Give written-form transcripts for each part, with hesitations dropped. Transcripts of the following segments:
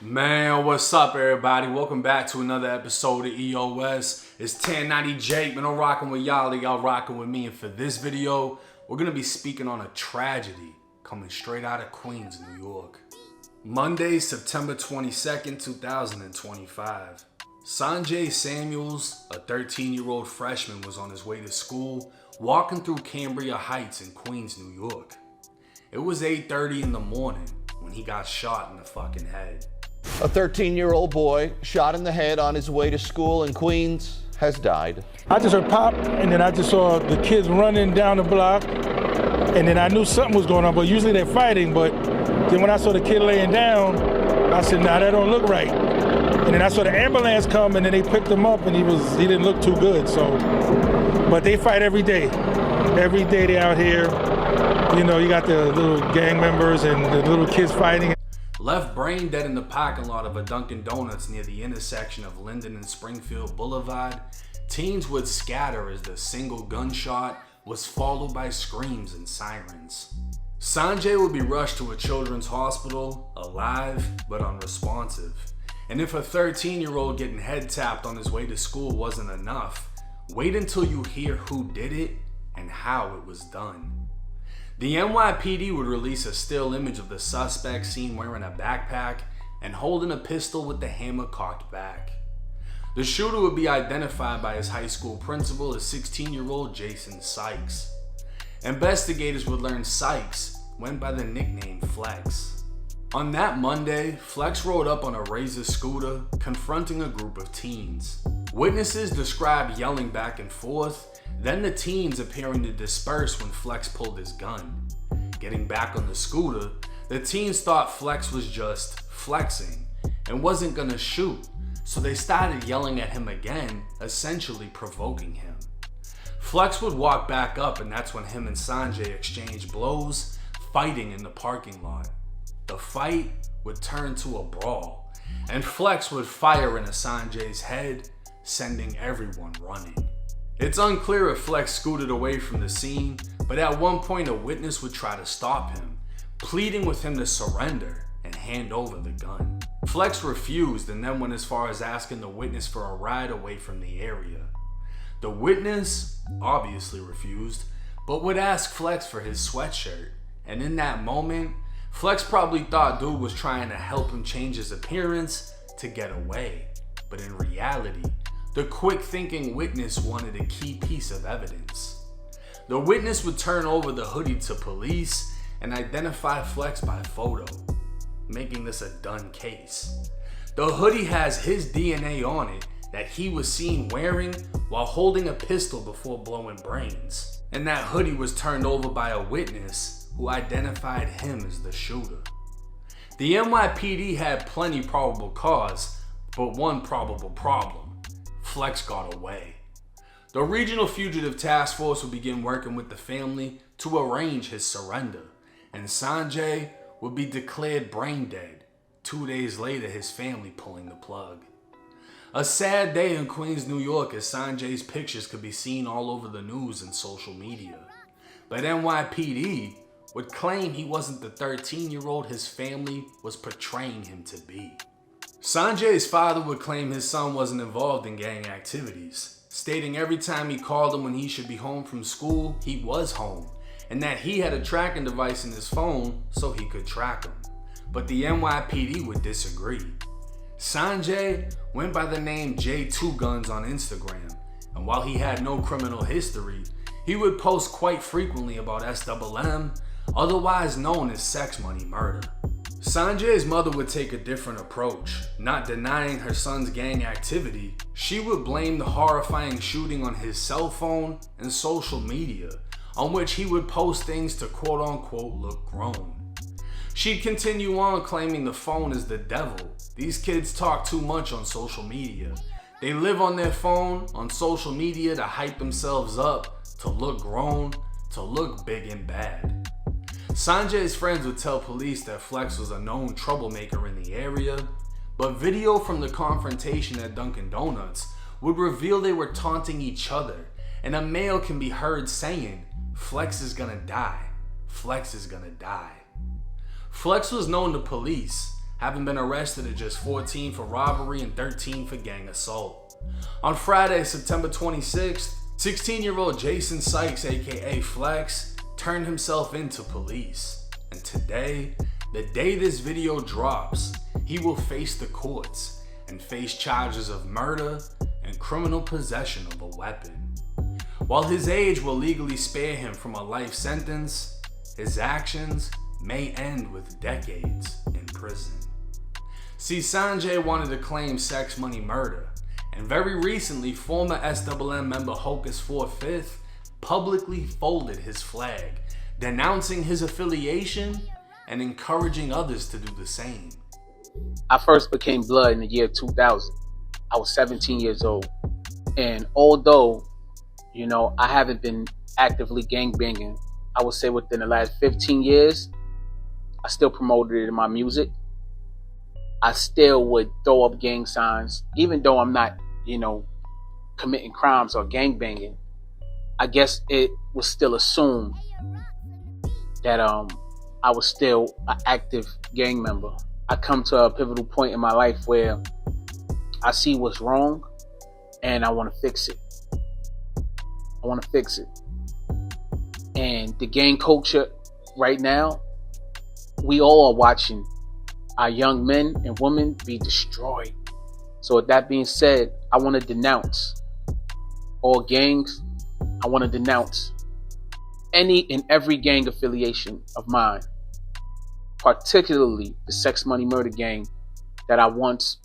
Man, what's up, everybody? Welcome back to another episode of EOS. It's 1090 Jake, man. I'm rocking with y'all, y'all rocking with me. And for this video, we're gonna be speaking on a tragedy coming straight out of Queens, New York. Monday, September 22nd, 2025. Sanjay Samuels, a 13-year-old freshman, was on his way to school, walking through Cambria Heights in Queens, New York. It was 8:30 in the morning when he got shot in the fucking head. A 13-year-old boy shot in the head on his way to school in Queens has died. I just heard pop, and then I just saw the kids running down the block, and then I knew something was going on, but usually they're fighting, but then when I saw the kid laying down, I said, nah, that don't look right. And then I saw the ambulance come, and then they picked him up, and he didn't look too good, so. But they fight every day. Every day they out here. You know, you got the little gang members and the little kids fighting. Left brain dead in the parking lot of a Dunkin' Donuts near the intersection of Linden and Springfield Boulevard, teens would scatter as the single gunshot was followed by screams and sirens. Sanjay would be rushed to a children's hospital, alive but unresponsive. And if a 13-year-old getting head tapped on his way to school wasn't enough, wait until you hear who did it and how it was done. The NYPD would release a still image of the suspect seen wearing a backpack and holding a pistol with the hammer cocked back. The shooter would be identified by his high school principal as 16-year-old Jason Sykes. Investigators would learn Sykes went by the nickname Flex. On that Monday, Flex rode up on a Razor scooter, confronting a group of teens. Witnesses described yelling back and forth, then the teens appearing to disperse when Flex pulled his gun. Getting back on the scooter, the teens thought Flex was just flexing and wasn't gonna shoot, so they started yelling at him again, essentially provoking him. Flex would walk back up, and that's when him and Sanjay exchanged blows, fighting in the parking lot. The fight would turn to a brawl, and Flex would fire into Sanjay's head, sending everyone running. It's unclear if Flex scooted away from the scene, but at one point a witness would try to stop him, pleading with him to surrender and hand over the gun. Flex refused and then went as far as asking the witness for a ride away from the area. The witness obviously refused, but would ask Flex for his sweatshirt, and in that moment, Flex probably thought dude was trying to help him change his appearance to get away, but in reality, the quick-thinking witness wanted a key piece of evidence. The witness would turn over the hoodie to police and identify Flex by photo, making this a done case. The hoodie has his DNA on it that he was seen wearing while holding a pistol before blowing brains. And that hoodie was turned over by a witness who identified him as the shooter. The NYPD had plenty probable cause, but one probable problem. Flex got away. The Regional Fugitive Task Force would begin working with the family to arrange his surrender, and Sanjay would be declared brain dead. 2 days later, his family pulling the plug. A sad day in Queens, New York, as Sanjay's pictures could be seen all over the news and social media. But NYPD would claim he wasn't the 13-year-old his family was portraying him to be. Sanjay's father would claim his son wasn't involved in gang activities, stating every time he called him when he should be home from school, he was home, and that he had a tracking device in his phone so he could track him. But the NYPD would disagree. Sanjay went by the name J2 Guns on Instagram, and while he had no criminal history, he would post quite frequently about SMM, otherwise known as sex money murder. Sanjay's mother would take a different approach, not denying her son's gang activity. She would blame the horrifying shooting on his cell phone and social media, on which he would post things to quote-unquote look grown. She'd continue on claiming the phone is the devil. These kids talk too much on social media. They live on their phone, on social media, to hype themselves up, to look grown, to look big and bad. Sanjay's friends would tell police that Flex was a known troublemaker in the area, but video from the confrontation at Dunkin' Donuts would reveal they were taunting each other, and a male can be heard saying, "Flex is gonna die. Flex is gonna die." Flex was known to police having been arrested at just 14 for robbery and 13 for gang assault. On Friday, September 26th, 16-year-old Jason Sykes, aka Flex, turned himself into police. And today, the day this video drops, he will face the courts and face charges of murder and criminal possession of a weapon. While his age will legally spare him from a life sentence, his actions may end with decades in prison. See, Sanjay wanted to claim sex, money, murder, and very recently, former SWM member Hocus 4/5 publicly folded his flag, denouncing his affiliation and encouraging others to do the same. I first became blood in the year 2000. I was 17 years old. And although, I haven't been actively gangbanging, I would say within the last 15 years, I still promoted it in my music. I still would throw up gang signs, even though I'm not, committing crimes or gangbanging. I guess it was still assumed that I was still an active gang member. I come to a pivotal point in my life where I see what's wrong and I want to fix it. And the gang culture right now, we all are watching our young men and women be destroyed. So with that being said, I want to denounce all gangs. I want to denounce any and every gang affiliation of mine, particularly the sex, money, murder gang that I once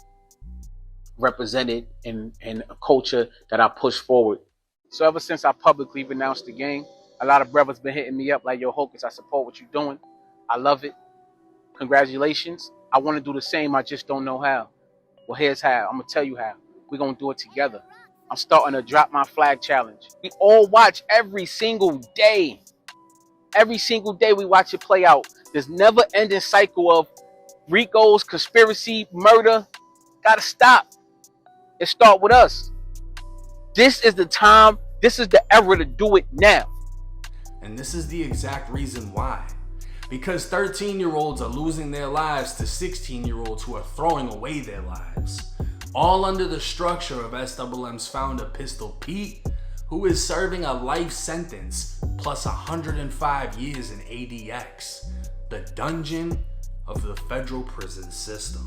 represented in a culture that I pushed forward. So ever since I publicly renounced the gang, a lot of brothers been hitting me up like, yo, Hocus, I support what you're doing. I love it. Congratulations. I want to do the same. I just don't know how. Well, here's how. I'm going to tell you how. We're going to do it together. I'm starting to drop my flag challenge. We all watch every single day. Every single day we watch it play out. This never-ending cycle of Ricos, conspiracy, murder. Gotta stop. It start with us. This is the time. This is the era to do it now. And this is the exact reason why. Because 13-year-olds are losing their lives to 16-year-olds who are throwing away their lives. All under the structure of SWM's founder, Pistol Pete, who is serving a life sentence plus 105 years in ADX, the dungeon of the federal prison system.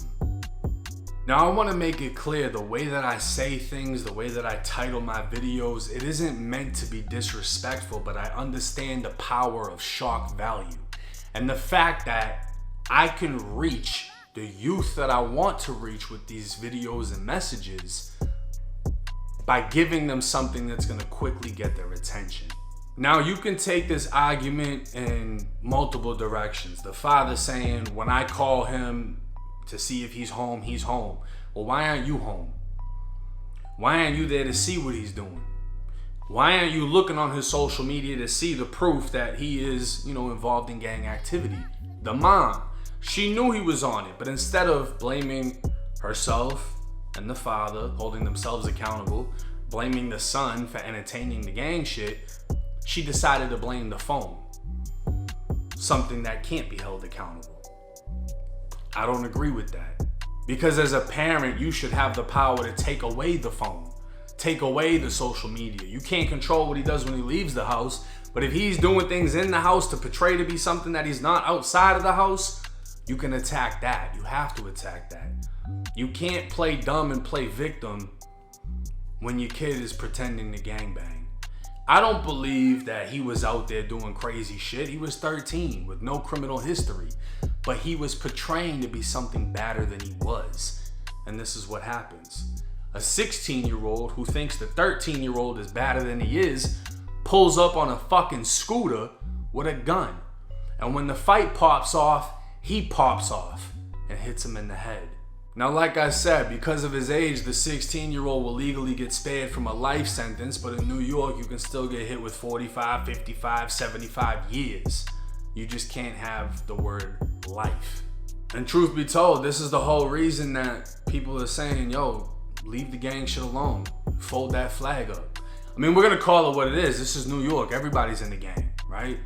Now, I want to make it clear, the way that I say things, the way that I title my videos, it isn't meant to be disrespectful, but I understand the power of shock value. And the fact that I can reach the youth that I want to reach with these videos and messages by giving them something that's going to quickly get their attention. Now, you can take this argument in multiple directions. The father saying, when I call him to see if he's home, he's home. Well, why aren't you home? Why aren't you there to see what he's doing? Why aren't you looking on his social media to see the proof that he is, involved in gang activity? The mom, she knew he was on it, but instead of blaming herself and the father, holding themselves accountable, blaming the son for entertaining the gang shit, she decided to blame the phone. Something that can't be held accountable. I don't agree with that. Because as a parent, you should have the power to take away the phone. Take away the social media. You can't control what he does when he leaves the house, but if he's doing things in the house to portray to be something that he's not outside of the house, you can attack that. You have to attack that. You can't play dumb and play victim when your kid is pretending to gangbang. I don't believe that he was out there doing crazy shit. He was 13 with no criminal history, but he was portraying to be something badder than he was. And this is what happens. A 16-year-old who thinks the 13-year-old is badder than he is pulls up on a fucking scooter with a gun. And when the fight pops off, he pops off and hits him in the head. Now, like I said, because of his age, the 16-year-old will legally get spared from a life sentence, but in New York, you can still get hit with 45, 55, 75 years. You just can't have the word life. And truth be told, this is the whole reason that people are saying, yo, leave the gang shit alone. Fold that flag up. I mean, we're gonna call it what it is. This is New York. Everybody's in the gang, right?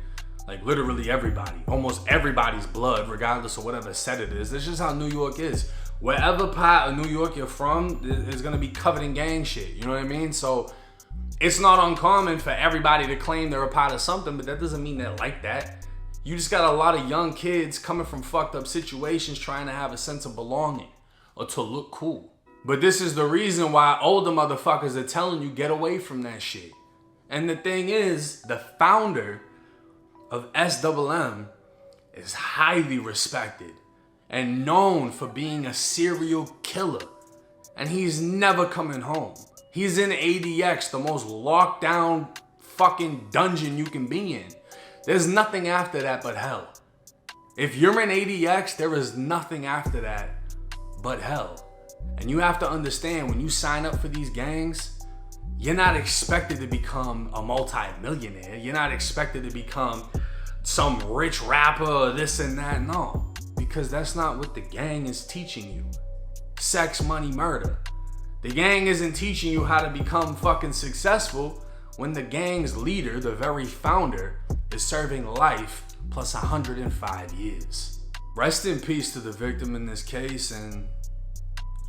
Like literally everybody, almost everybody's blood, regardless of whatever set it is. That's just how New York is. Wherever part of New York you're from is gonna be covered in gang shit. You know what I mean? So it's not uncommon for everybody to claim they're a part of something, but that doesn't mean they're like that. You just got a lot of young kids coming from fucked up situations trying to have a sense of belonging or to look cool. But this is the reason why older motherfuckers are telling you get away from that shit. And the thing is, the founder of SMM is highly respected and known for being a serial killer. And he's never coming home. He's in ADX, the most locked down fucking dungeon you can be in. There's nothing after that but hell. If you're in ADX, there is nothing after that but hell. And you have to understand, when you sign up for these gangs, you're not expected to become a multi-millionaire. You're not expected to become some rich rapper or this and that. No, because that's not what the gang is teaching you. Sex, money, murder. The gang isn't teaching you how to become fucking successful when the gang's leader, the very founder, is serving life plus 105 years. Rest in peace to the victim in this case, and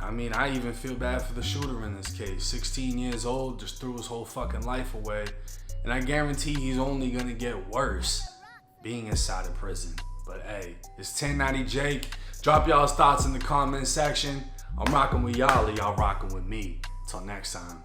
I mean, I even feel bad for the shooter in this case. 16 years old, just threw his whole fucking life away. And I guarantee he's only gonna get worse being inside of prison. But hey, it's 1090 Jake. Drop y'all's thoughts in the comment section. I'm rocking with y'all, or y'all rocking with me. Till next time.